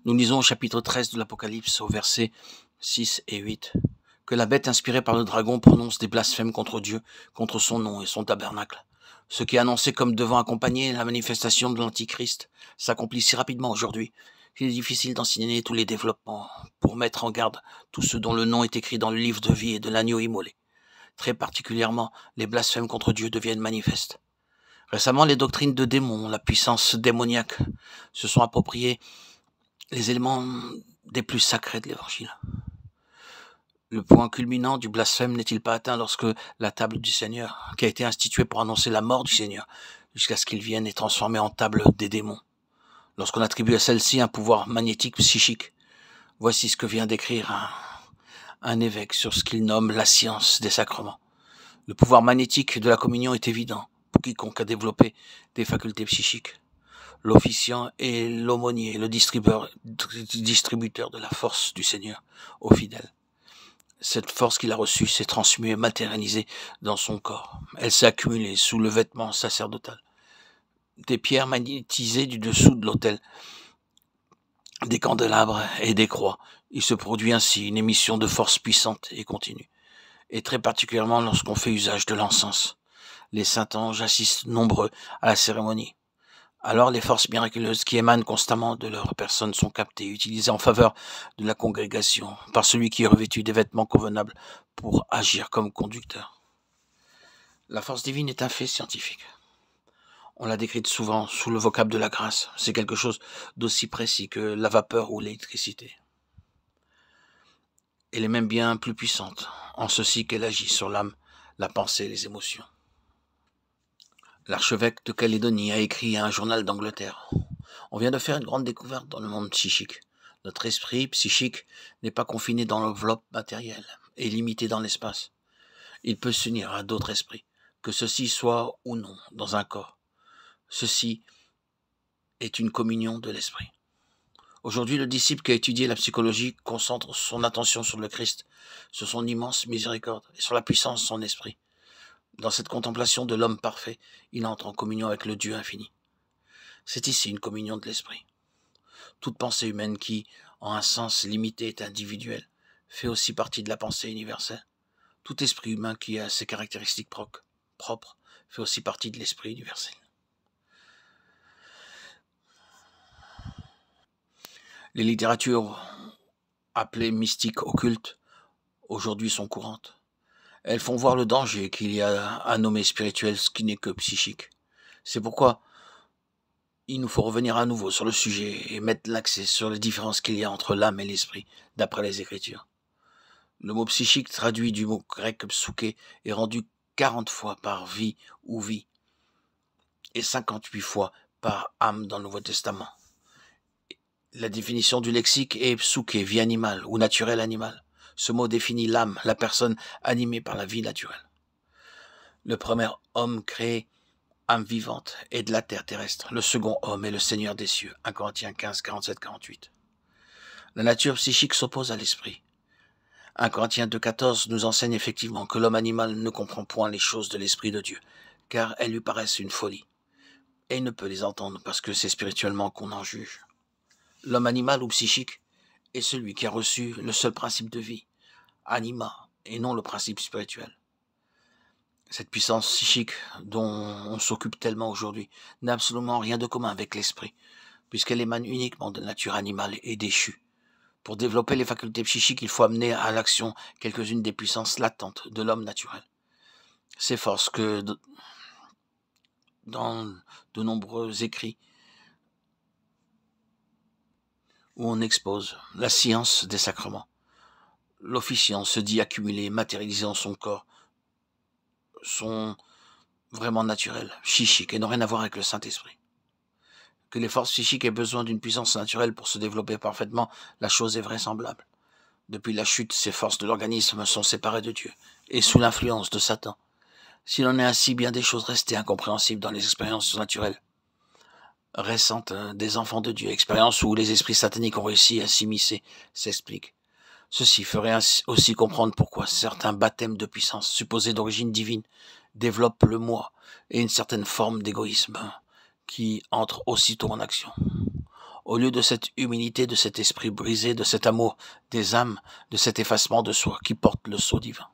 Nous lisons au chapitre 13 de l'Apocalypse, au versets 6 et 8, que la bête inspirée par le dragon prononce des blasphèmes contre Dieu, contre son nom et son tabernacle. Ce qui est annoncé comme devant accompagner la manifestation de l'Antichrist s'accomplit si rapidement aujourd'hui qu'il est difficile d'enseigner tous les développements pour mettre en garde tous ceux dont le nom est écrit dans le livre de vie et de l'agneau immolé. Très particulièrement, les blasphèmes contre Dieu deviennent manifestes. Récemment, les doctrines de démons, la puissance démoniaque, se sont appropriées les éléments des plus sacrés de l'Évangile. Le point culminant du blasphème n'est-il pas atteint lorsque la table du Seigneur, qui a été instituée pour annoncer la mort du Seigneur, jusqu'à ce qu'il vienne, est transformée en table des démons? Lorsqu'on attribue à celle-ci un pouvoir magnétique psychique, voici ce que vient d'écrire un évêque sur ce qu'il nomme la science des sacrements. Le pouvoir magnétique de la communion est évident pour quiconque a développé des facultés psychiques. L'officiant est l'aumônier, le distributeur de la force du Seigneur aux fidèles. Cette force qu'il a reçue s'est transmutée, matérialisée dans son corps. Elle s'est accumulée sous le vêtement sacerdotal. Des pierres magnétisées du dessous de l'autel, des candélabres et des croix. Il se produit ainsi une émission de force puissante et continue. Et très particulièrement lorsqu'on fait usage de l'encens. Les saints anges assistent nombreux à la cérémonie. Alors les forces miraculeuses qui émanent constamment de leur personne sont captées, utilisées en faveur de la congrégation par celui qui est revêtu des vêtements convenables pour agir comme conducteur. La force divine est un fait scientifique. On l'a décrite souvent sous le vocable de la grâce. C'est quelque chose d'aussi précis que la vapeur ou l'électricité. Elle est même bien plus puissante, en ceci qu'elle agit sur l'âme, la pensée et les émotions. L'archevêque de Calédonie a écrit à un journal d'Angleterre. On vient de faire une grande découverte dans le monde psychique. Notre esprit psychique n'est pas confiné dans l'enveloppe matérielle et limité dans l'espace. Il peut s'unir à d'autres esprits, que ceci soit ou non dans un corps. Ceci est une communion de l'esprit. Aujourd'hui, le disciple qui a étudié la psychologie concentre son attention sur le Christ, sur son immense miséricorde et sur la puissance de son esprit. Dans cette contemplation de l'homme parfait, il entre en communion avec le Dieu infini. C'est ici une communion de l'esprit. Toute pensée humaine qui, en un sens limité, est individuelle, fait aussi partie de la pensée universelle. Tout esprit humain qui a ses caractéristiques propres fait aussi partie de l'esprit universel. Les littératures appelées mystiques occultes, aujourd'hui sont courantes. Elles font voir le danger qu'il y a à nommer spirituel ce qui n'est que psychique. C'est pourquoi il nous faut revenir à nouveau sur le sujet et mettre l'accent sur les différences qu'il y a entre l'âme et l'esprit, d'après les Écritures. Le mot psychique, traduit du mot grec psyché, est rendu 40 fois par vie ou vie, et 58 fois par âme dans le Nouveau Testament. La définition du lexique est psyché, vie animale ou naturel animal. Ce mot définit l'âme, la personne animée par la vie naturelle. Le premier homme créé, âme vivante, est de la terre terrestre. Le second homme est le Seigneur des cieux. 1 Corinthiens 15, 47, 48. La nature psychique s'oppose à l'esprit. 1 Corinthiens 2, 14 nous enseigne effectivement que l'homme animal ne comprend point les choses de l'Esprit de Dieu, car elles lui paraissent une folie. Et il ne peut les entendre parce que c'est spirituellement qu'on en juge. L'homme animal ou psychique est celui qui a reçu le seul principe de vie, anima, et non le principe spirituel. Cette puissance psychique dont on s'occupe tellement aujourd'hui n'a absolument rien de commun avec l'esprit, puisqu'elle émane uniquement de nature animale et déchue. Pour développer les facultés psychiques, il faut amener à l'action quelques-unes des puissances latentes de l'homme naturel. Ces forces que, dans de nombreux écrits, où on expose la science des sacrements, l'officiant se dit accumulé, matérialisé dans son corps, sont vraiment naturels, psychiques, et n'ont rien à voir avec le Saint-Esprit. Que les forces psychiques aient besoin d'une puissance naturelle pour se développer parfaitement, la chose est vraisemblable. Depuis la chute, ces forces de l'organisme sont séparées de Dieu, et sous l'influence de Satan. S'il en est ainsi, bien des choses restées incompréhensibles dans les expériences naturelles récentes des enfants de Dieu, expériences où les esprits sataniques ont réussi à s'immiscer, s'expliquent. Ceci ferait aussi comprendre pourquoi certains baptêmes de puissance supposés d'origine divine développent le moi et une certaine forme d'égoïsme qui entre aussitôt en action. au lieu de cette humilité, de cet esprit brisé, de cet amour des âmes, de cet effacement de soi qui porte le sceau divin.